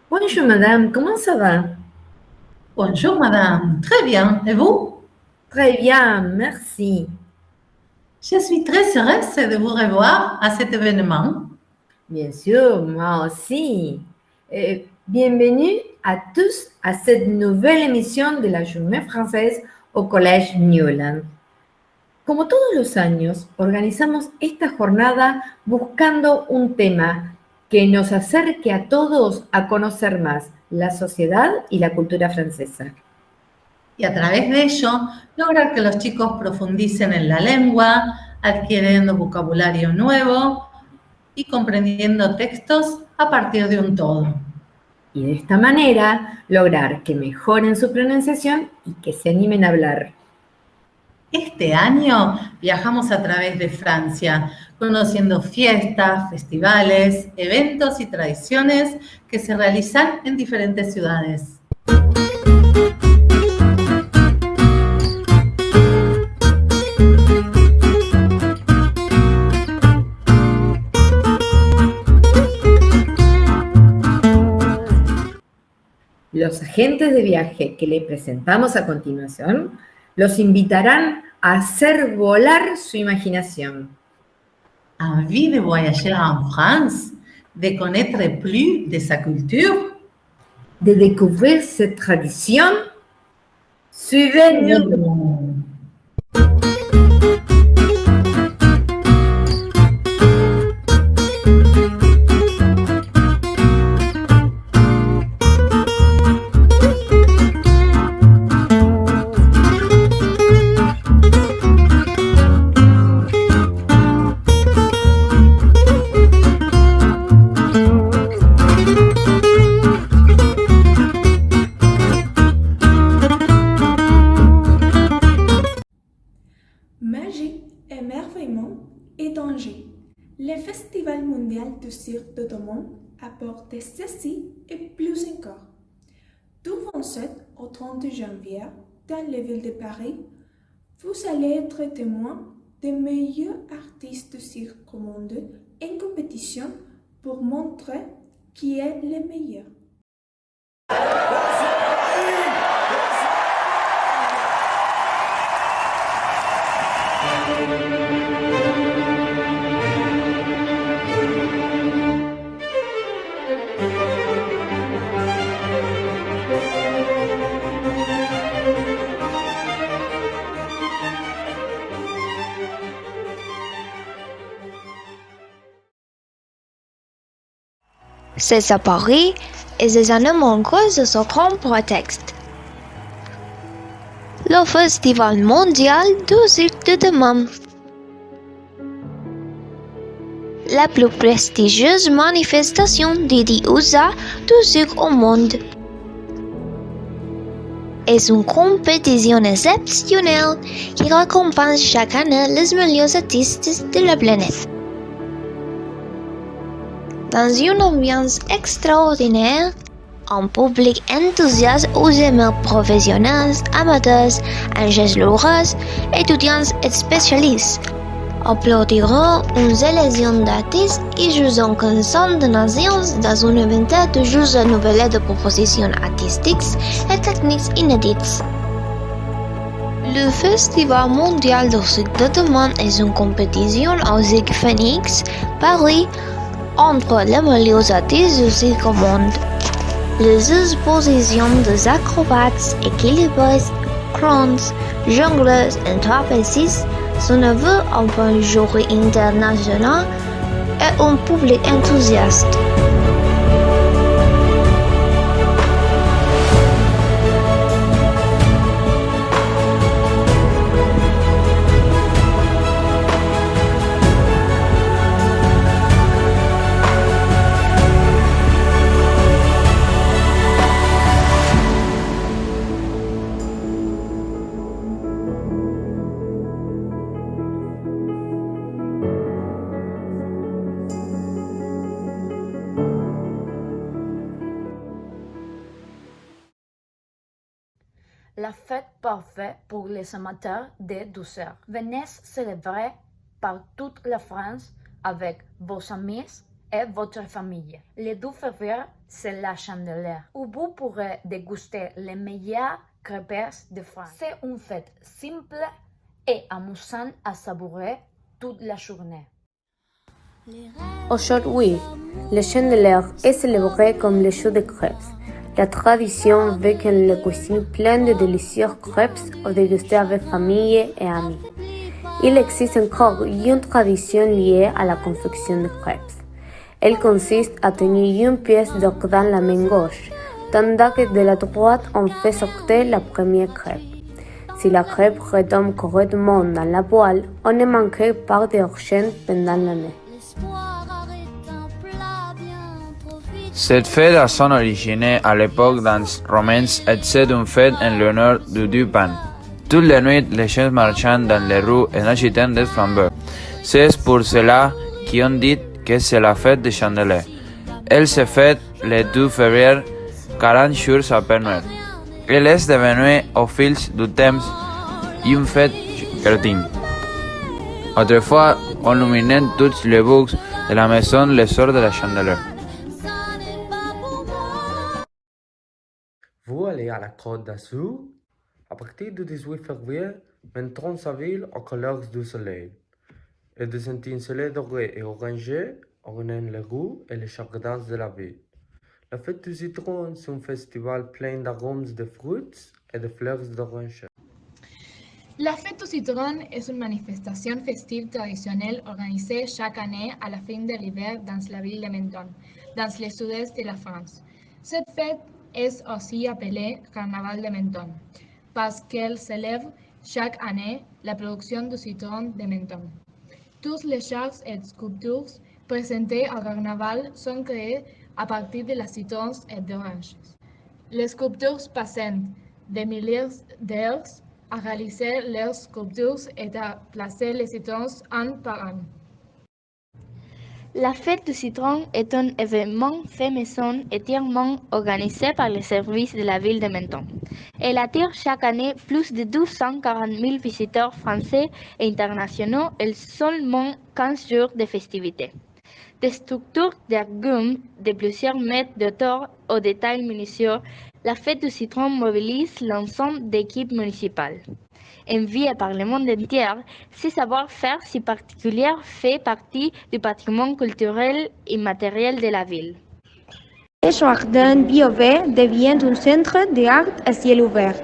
Bonjour madame, comment ça va? Bonjour madame, très bien. Et vous? Très bien, merci. Je suis très heureuse de vous revoir à cet événement. Bien sûr, moi aussi. Bienvenue à tous à cette nouvelle émission de la Journée française au Collège Newland. Como todos los años, organizamos esta jornada buscando un tema que nos acerque a todos a conocer más la sociedad y la cultura francesa. Y a través de ello, lograr que los chicos profundicen en la lengua, adquiriendo vocabulario nuevo y comprendiendo textos a partir de un todo. Y de esta manera lograr que mejoren su pronunciación y que se animen a hablar. Este año viajamos a través de Francia, conociendo fiestas, festivales, eventos y tradiciones que se realizan en diferentes ciudades. Los agentes de viaje que le presentamos a continuación los invitarán a hacer volar su imaginación. Envie de voyager en France, de connaître plus de sa culture. De découvrir cette tradition, suivez-nous. Magie, émerveillement et danger. Le Festival mondial du cirque de Domon apporte ceci et plus encore. Du 27 au 30 janvier, dans les villes de Paris, vous allez être témoin des meilleurs artistes de cirque au monde en compétition pour montrer qui est le meilleur. C'est à Paris et des années manquent de ce grand prétexte. Le Festival mondial du cirque de demain. La plus prestigieuse manifestation dédiée aux arts du cirque au monde. Est une compétition exceptionnelle qui récompense chaque année les meilleurs artistes de la planète. Dans une ambiance extraordinaire, un public enthousiaste aux aimants professionnels, amateurs, ingénieurs, étudiants et spécialistes applaudiront une sélection d'artistes qui jouent en conscience de nations dans un événement toujours renouvelé de propositions artistiques et techniques inédites. Le Festival mondial du cirque de demain est une compétition au Cirque Phoenix, Paris, entre les meilleurs artistes du cirque au monde. Les expositions des acrobates, équilibristes, clowns, jongleurs et trapézistes sont ouvertes à un jury international et un public enthousiaste. La fête parfaite pour les amateurs de douceur. Venez célébrer par toute la France avec vos amis et votre famille. Le 2 février, c'est la Chandeleur, où vous pourrez déguster les meilleures crêpes de France. C'est une fête simple et amusante à savourer toute la journée. Aujourd'hui, le Chandeleur est célébré comme le jour des crêpes. La tradition veut que la cuisine pleine de délicieuses crêpes ou dégustées avec famille et amis. Il existe encore une tradition liée à la confection de crêpes. Elle consiste à tenir une pièce d'or dans la main gauche, tandis que de la droite on fait sortir la première crêpe. Si la crêpe retombe correctement dans la poêle, on ne manquerait pas d'argent pendant l'année. Cette fête a son origine à l'époque dans Romance et c'est une fête en l'honneur du pain. Toute la nuit, les gens marchent dans les rues en agitant des flambeaux. C'est pour cela qu'on dit que c'est la fête des Chandeleurs. Elle se fête le 2 février, 40 jours après Noël. Elle est devenue au fil du temps une fête chrétienne. Autrefois, on illuminait toutes les bouches de la maison le soir de la Chandeleur. Vous allez à la Côte d'Azur? À partir du 18 février, montrons sa ville aux couleurs du soleil. Et des étincelles dorées et orangées ornent les rues et les jardins de la ville. La fête du citron, c'est un festival plein d'arômes de fruits et de fleurs d'orange. La fête du citron est une manifestation festive traditionnelle organisée chaque année à la fin de l'hiver dans la ville de Menton, dans le sud-est de la France. Cette fête est aussi appelée Carnaval de Menton, parce qu'elle célèbre chaque année la production du citron de Menton. Tous les chars et sculptures présentés au carnaval sont créés à partir de la citrons et d'oranges. Les sculpteurs passent des milliers d'heures à réaliser leurs sculptures et à placer les citrons un par un. La fête du citron est un événement fait maison entièrement organisé par les services de la ville de Menton. Elle attire chaque année plus de 240 000 visiteurs français et internationaux et seulement 15 jours de festivités. Des structures d'arguments de plusieurs mètres de hauteur aux détails minutieux, la fête du citron mobilise l'ensemble d'équipes municipales. Enviée par le monde entier, ce savoir-faire si particulier fait partie du patrimoine culturel immatériel de la ville. Le jardin Beauvais devient un centre d'art à ciel ouvert.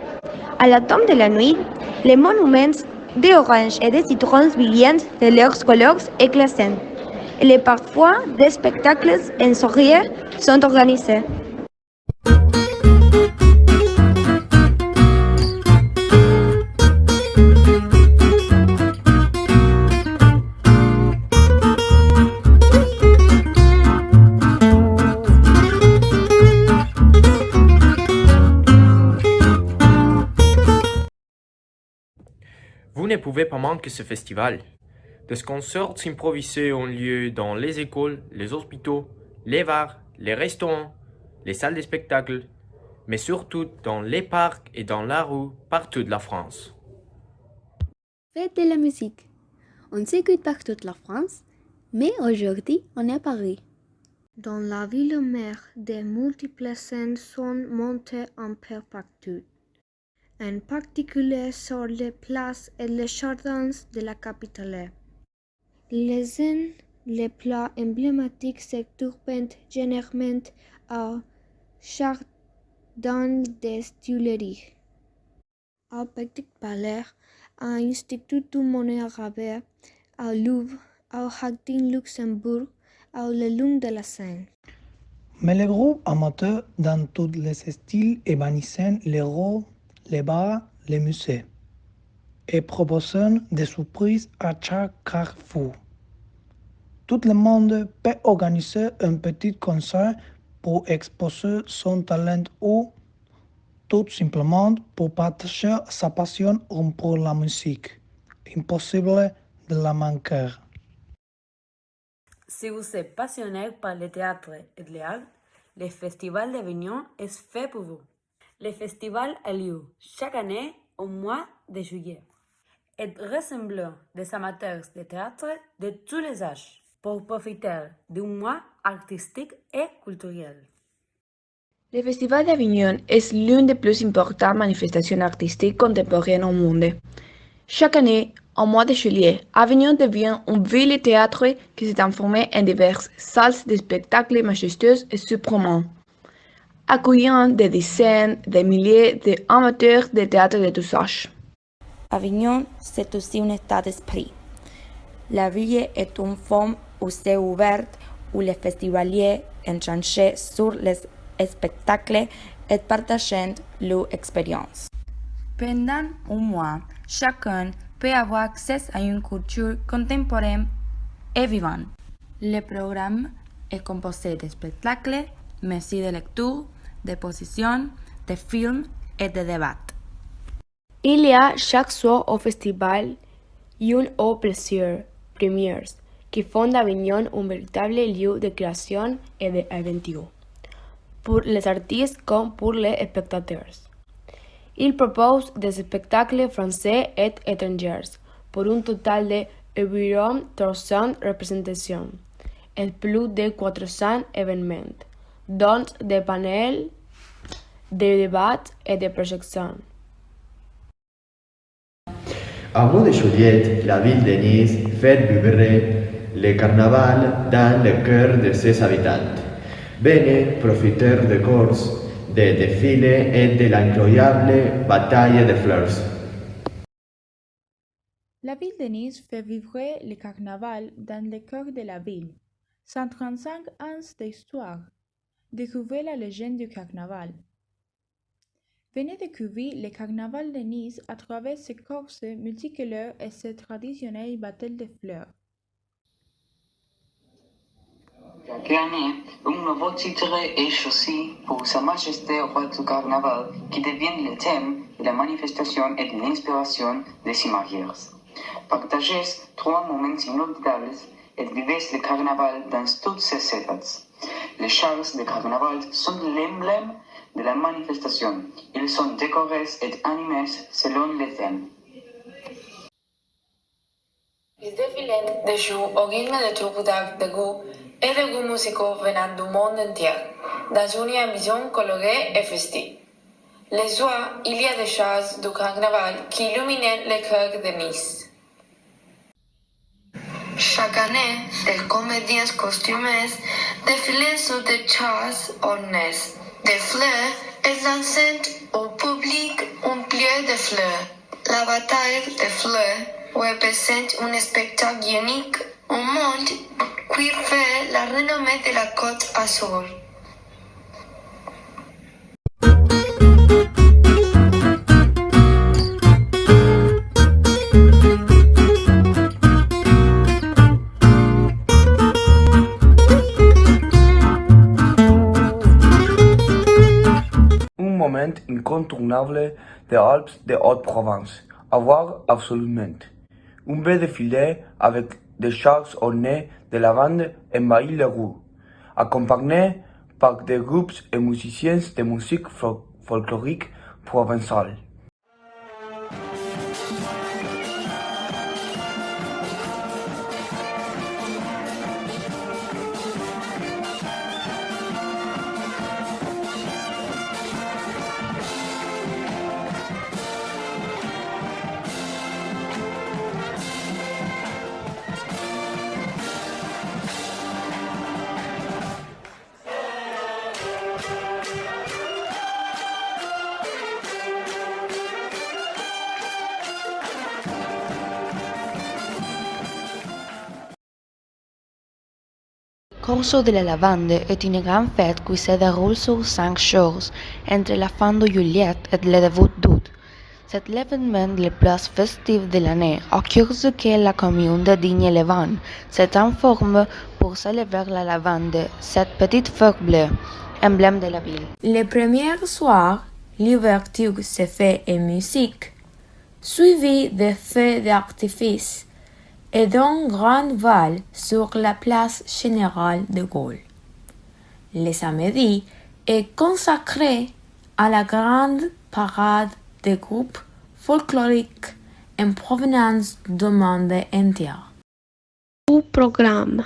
À la tombe de la nuit, les monuments d'oranges et de citrons brillent de leurs couleurs éclatantes. Et parfois, des spectacles sensoriels sont organisés. Vous ne pouvez pas manquer ce festival. Des concerts improvisés ont lieu dans les écoles, les hôpitaux, les bars, les restaurants, les salles de spectacle, mais surtout dans les parcs et dans la rue partout de la France. Fête de la musique. On s'écoute par toute la France, mais aujourd'hui on est à Paris. Dans la ville mère, de multiples scènes sont montées un peu partout. En particulier sur les places et les jardins de la capitale. Les scènes les plus emblématiques se trouvent généralement au Jardin des Tuileries, au Petit Palais, à l'Institut du Monet Arabe, au Louvre, au Jardin Luxembourg, au le long de la Seine. Mais les groupes amateurs dans tous les styles évanouissent les rues, les bars, les musées, et proposent des surprises à chaque carrefour. Tout le monde peut organiser un petit concert pour exposer son talent ou tout simplement pour partager sa passion pour la musique. Impossible de la manquer. Si vous êtes passionné par le théâtre et l'art, le Festival d'Avignon est fait pour vous. Le festival a lieu chaque année au mois de juillet et rassemble des amateurs de théâtre de tous les âges. pour profiter d'un mois artistique et culturel. Le Festival d'Avignon est l'une des plus importantes manifestations artistiques contemporaines au monde. Chaque année, au mois de juillet, Avignon devient une ville théâtre qui s'est transformée en diverses salles de spectacles majestueuses et surprenantes, accueillant des dizaines de milliers d'amateurs de théâtre de tous âges. Avignon, c'est aussi un état d'esprit. La ville est une forme où c'est ouvert, où les festivaliers échangent sur les spectacles et partagent leur expérience. Pendant un mois, chacun peut avoir accès à une culture contemporaine et vivante. Le programme est composé de spectacles, mais aussi de lecture, d'expositions, de films et de débats. Il y a chaque soir au festival une ou plusieurs premières qui font d'Avignon un véritable lieu de création et d'aventure, pour les artistes comme pour les spectateurs. Il propose des spectacles français et étrangers pour un total de environ 300 représentations et plus de 400 événements, dont des panels, des débats et des projections. Au mois de juillet, la ville de Nice fait vivre le carnaval dans le cœur de ses habitants. Venez profiter des courses, des défilés et de l'incroyable bataille de fleurs. La ville de Nice fait vibrer le carnaval dans le cœur de la ville. 135 ans d'histoire. Découvrez la légende du carnaval. Venez découvrir le carnaval de Nice à travers ses courses multicolores et ses traditionnelles batailles de fleurs. Chaque année, un nouveau titre est choisi pour Sa Majesté roi du Carnaval, qui devient le thème de la manifestation et de l'inspiration des imagiers. Partagez 3 moments inoubliables et vivez le carnaval dans toutes ses étapes. Les chars de carnaval sont l'emblème de la manifestation. Ils sont décorés et animés selon les thèmes. Les défilés de jour au rythme de troupes d'art de goût et de goûts musicaux venant du monde entier, dans une ambition colorée et festive. Les soirs, il y a des chars du carnaval qui illuminent le cœur de Nice. Chaque année, des comédiens costumés défilent sur des chars ornés de fleurs et lancent au public un plié de fleurs. La bataille de fleurs représente un spectacle unique au monde qui fait la renommée de la Côte d'Azur. Un moment incontournable des Alpes de Haute-Provence, à voir absolument. Un bel défilé avec des chars ornés de lavande envahit les rues, accompagnés par des groupes et musiciens de musique folklorique provençale. Corso de la Lavande est une grande fête qui se déroule sur 5 jours, entre la fin de juillet et le début d'août. C'est l'événement le plus festif de l'année, au cours duquel la commune de Digne-les-Bains se transforme pour célébrer la lavande, cette petite fleur bleue, emblème de la ville. Le premier soir, l'ouverture se fait en musique, suivie de feux d'artifice et d'un grand bal sur la place générale de Gaulle. Le samedi est consacré à la grande parade des groupes folkloriques en provenance du monde entier. Au programme,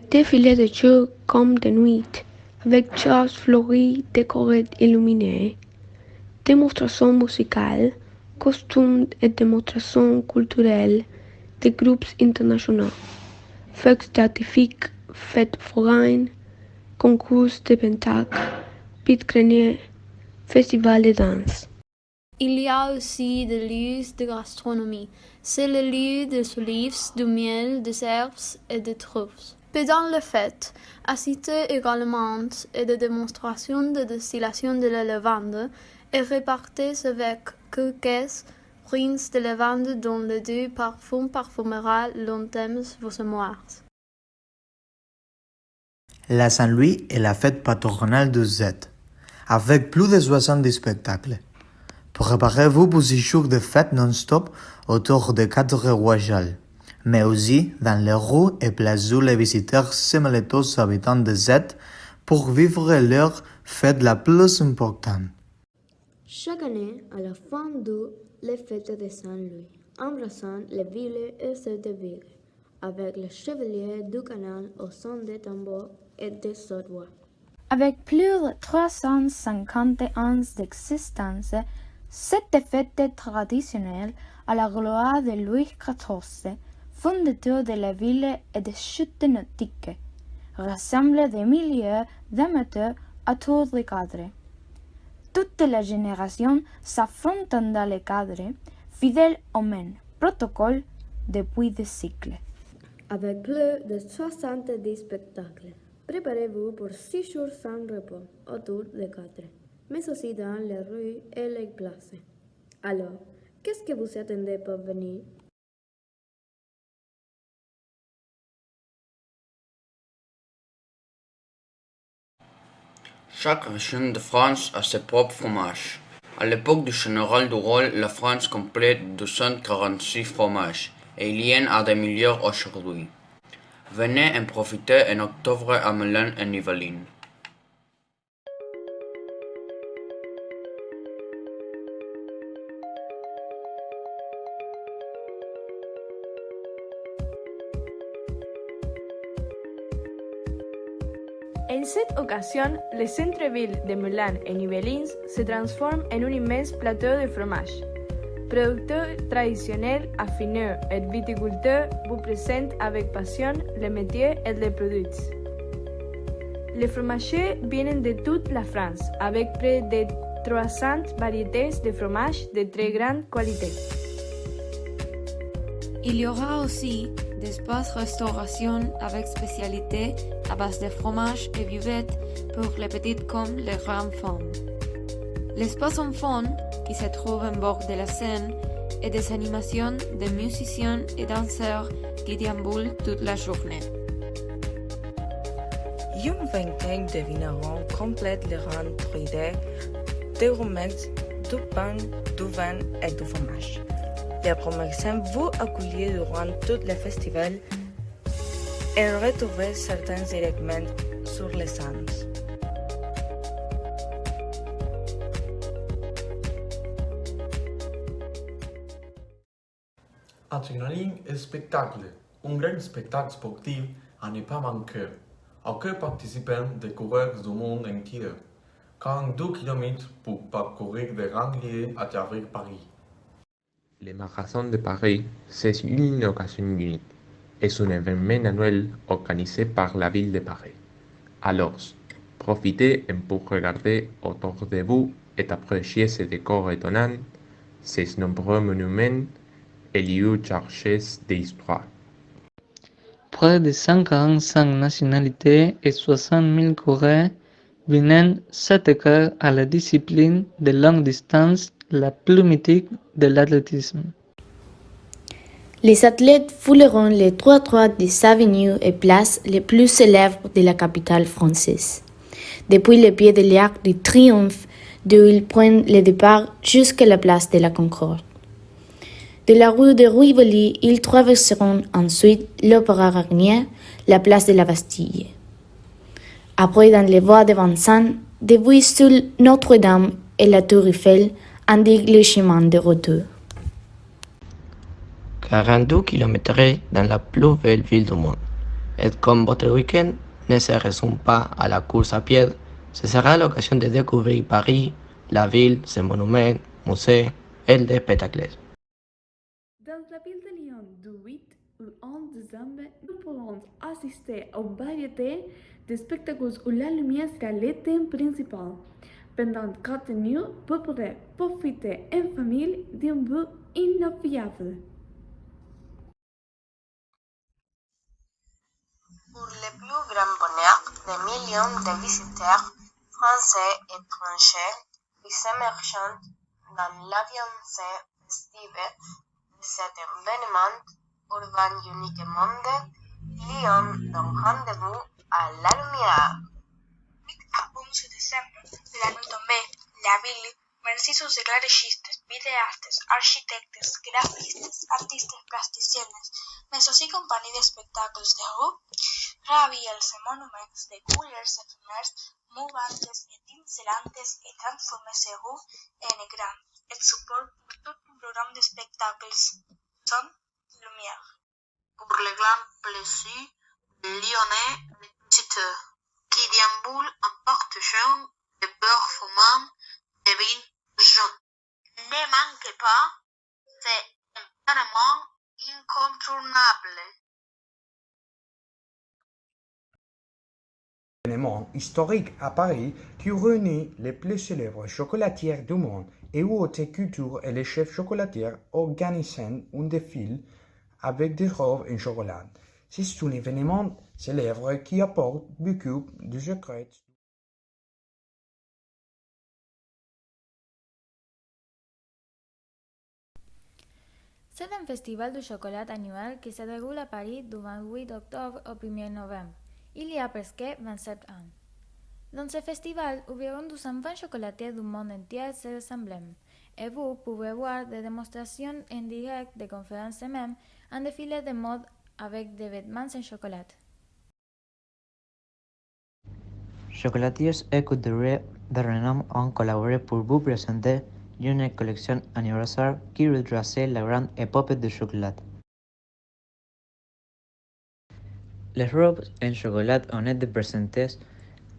Défilés de jour comme de nuit, avec chars fleuris décorés illuminés, démonstrations musicales, costumes et démonstrations culturelles de groupes internationaux, feux d'artifice, fêtes foraines, concours de spectacles, vide-greniers, festivals de danse. Il y a aussi des lieux de gastronomie. C'est le lieu des olives, du miel, des herbes et des truffes. Pendant les fêtes, assistez également à des démonstrations de distillation de la lavande et repartez avec quelques brins de lavande dont le doux parfum parfumera longtemps vos mémoires. La Saint-Louis est la fête patronale de Z, avec plus de 70 spectacles. Préparez-vous pour 6 jours de fête non-stop autour des 4 royales, mais aussi dans les rues et places où les visiteurs se mêlent aux habitants de Z pour vivre leur fête la plus importante. Chaque année, à la fin d'août, les fêtes de Saint-Louis, embrassant les villes et celles de villes, avec les chevaliers du canal au son des tambours et des saudois. Avec plus de 350 ans d'existence, cette fête traditionnelle à la gloire de Louis XIV, fondateur de la ville et des chutes nautiques, rassemble des milliers d'amateurs autour du cadre. Toute la génération s'affrontant dans le cadre, fidèle au même protocole depuis des siècles. Avec plus de 70 spectacles, préparez-vous pour 6 jours sans repos autour des cadres, mais aussi dans les rues et les places. Alors, qu'est-ce que vous attendez pour venir? Chaque région de France a ses propres fromages. À l'époque du général de Gaulle, la France complète 246 fromages et il y en a des milliers aujourd'hui. Venez en profiter en octobre à Melun et Yvelines. En cette occasion, le centre-ville de Melun et Yvelines se transforme en un immense plateau de fromage. Producteurs traditionnels, affineurs et viticulteurs vous présentent avec passion les métiers et les produits. Les fromagers viennent de toute la France, avec près de 300 variétés de fromage de très grande qualité. Il y aura aussi des espaces restauration avec spécialités à base de fromage et buvettes pour les petites comme les grandes femmes. L'espace enfant, qui se trouve en bord de la Seine, et des animations de musiciens et danseurs qui déambulent toute la journée. Une vingtaine de vignerons complètent le rang tridé de romains, du pain, du vin et du fromage. Les commerçants vous accueillent durant tout le festival et retrouvez certains directement sur les stands. Adrénaline et spectacle. Un grand spectacle sportif à ne pas manquer. Aucun participant des coureurs du monde entier. 42 km pour parcourir des rangliers à travers Paris. Le marathon de Paris, c'est une occasion unique. C'est un événement annuel organisé par la ville de Paris. Alors, profitez pour regarder autour de vous et apprécier ces décors étonnants, ces nombreux monuments et lieux chargés d'histoire. Près de 145 nationalités et 60 000 coureurs viennent s'attaquer à la discipline de longue distance la plus mythique de l'athlétisme. Les athlètes fouleront les trottoirs des avenues et places les plus célèbres de la capitale française. Depuis le pied de l'Arc du Triomphe, d'où ils prennent le départ jusqu'à la place de la Concorde. De la rue de Rivoli, ils traverseront ensuite l'Opéra Garnier, la place de la Bastille. Après, dans les voies de Vincennes, des vues sur Notre-Dame et la Tour Eiffel indiquent le chemin de retour. 42 km dans la plus belle ville du monde. Et comme votre week-end ne se résume pas à la course à pied, ce sera l'occasion de découvrir Paris, la ville, ses monuments, musées et des spectacles. Dans la ville de Lyon, du 8 au 11 décembre, nous pourrons assister à une variété de spectacles où la lumière sera le thème principal. Pendant 4 nuits, vous pourrez profiter en famille d'un vue inoubliable. Pour le plus grand bonheur des millions de visiteurs français et étrangers qui s'immergent dans l'ambiance festive de cet événement urbain unique au monde, Lyon donne rendez-vous à la lumière. 8 à 11 décembre de la nuit tombée, la ville merci sus declaristes, vidéastes, architectes, graphistes, artistes plasticiens, mais aussi compagnie de spectacles de rue, ravient et monuments de couleurs éphémères, mouvantes, étincelantes et transforment ces rues en écran et support pour tout un programme de spectacles, son, lumière. Pour le grand plaisir des Lyonnais les visiteurs, qui déambulent en partageant des performances de vin jaune. Ne manquez pas, c'est vraiment incontournable. Événement historique à Paris qui réunit les plus célèbres chocolatiers du monde et où haute culture et les chefs chocolatiers organisent un défilé avec des robes en chocolat. C'est un événement célèbre qui apporte beaucoup de secrets. C'est un festival de chocolat annuel qui se déroule à Paris du 28 octobre au 1er novembre, il y a presque 27 ans. Dans ce festival, environ 220 chocolatiers du monde entier se rassemblent, et vous pouvez voir des démonstrations en direct, des conférences et même un défilé de mode avec des vêtements en chocolat. Chocolatiers et couturiers de renom ont collaboré pour vous présenter une collection anniversaire qui retrace la grande épopée du chocolat. Les robes en chocolat ont été présentées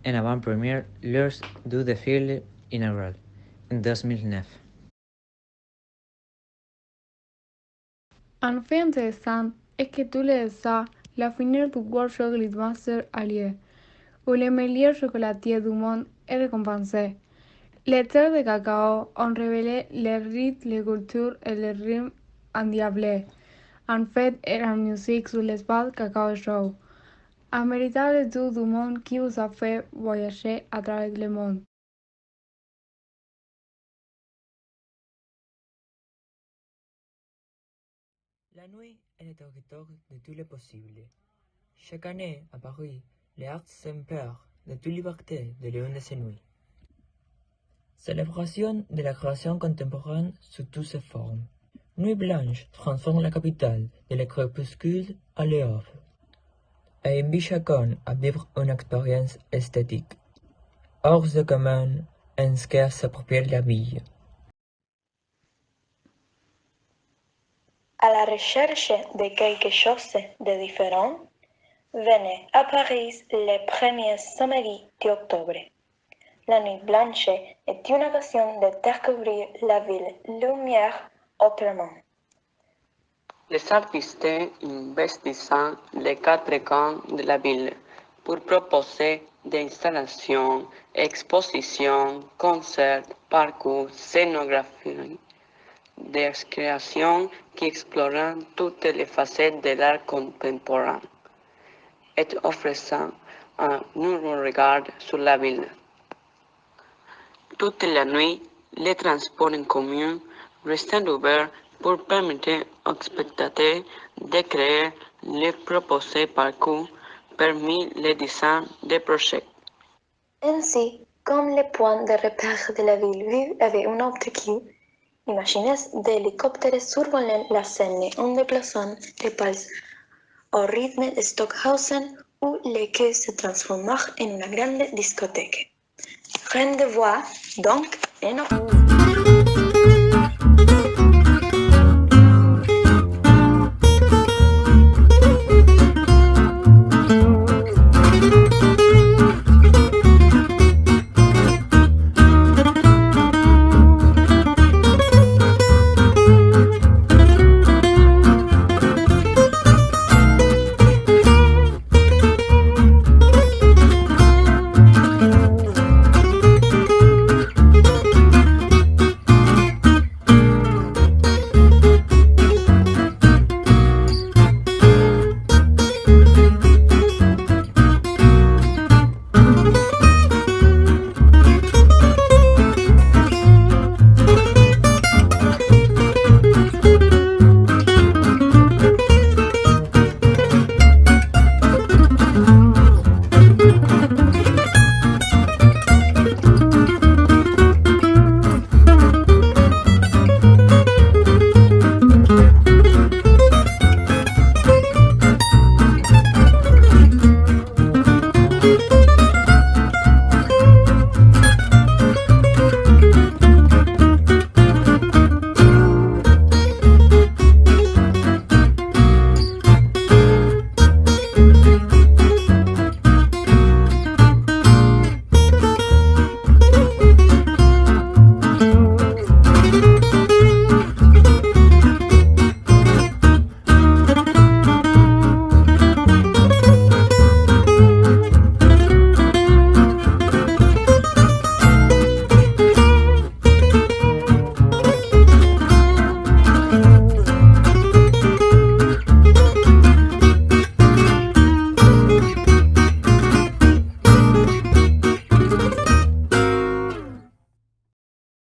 en avant-première lors du défilé inaugural en 2009. Un fait intéressant est que tous les ans, la finale du World Chocolate Master a lieu, où les meilleurs chocolatiers du monde est récompensé. Les terres de cacao ont révélé les rythmes, les cultures et les rimes endiablés. En fait, et en musique sur l'espace Cacao Show, un véritable tour du monde qui vous a fait voyager à travers le monde. La nuit est le territoire de tous les possibles. Chaque année, à Paris, les arts s'emparent de toute liberté de l'une de ces nuits. Célébration de la création contemporaine sous toutes ses formes. Nuit blanche transforme la capitale de le crépuscule à l'aube et invite chacun à vivre une expérience esthétique, hors de commun, en ce qu'elle s'approprie la vie. À la recherche de quelque chose de différent, venez à Paris le premier samedi d'octobre. La nuit blanche est une occasion de découvrir la ville lumière autrement. Les artistes investissent les 4 coins de la ville pour proposer des installations, expositions, concerts, parcours, scénographies, des créations qui explorent toutes les facettes de l'art contemporain et offrent un nouveau regard sur la ville. Toute la nuit, les transports en commun restent ouverts pour permettre aux spectateurs de créer les proposés parcours parmi les dizaines de projets. Ainsi, comme les points de repère de la ville vivent avec un objectif, imaginez des hélicoptères survolant la scène en déplaçant les pas au rythme de Stockhausen où les quais se transforment en une grande discothèque. Rendez-vous donc en octobre.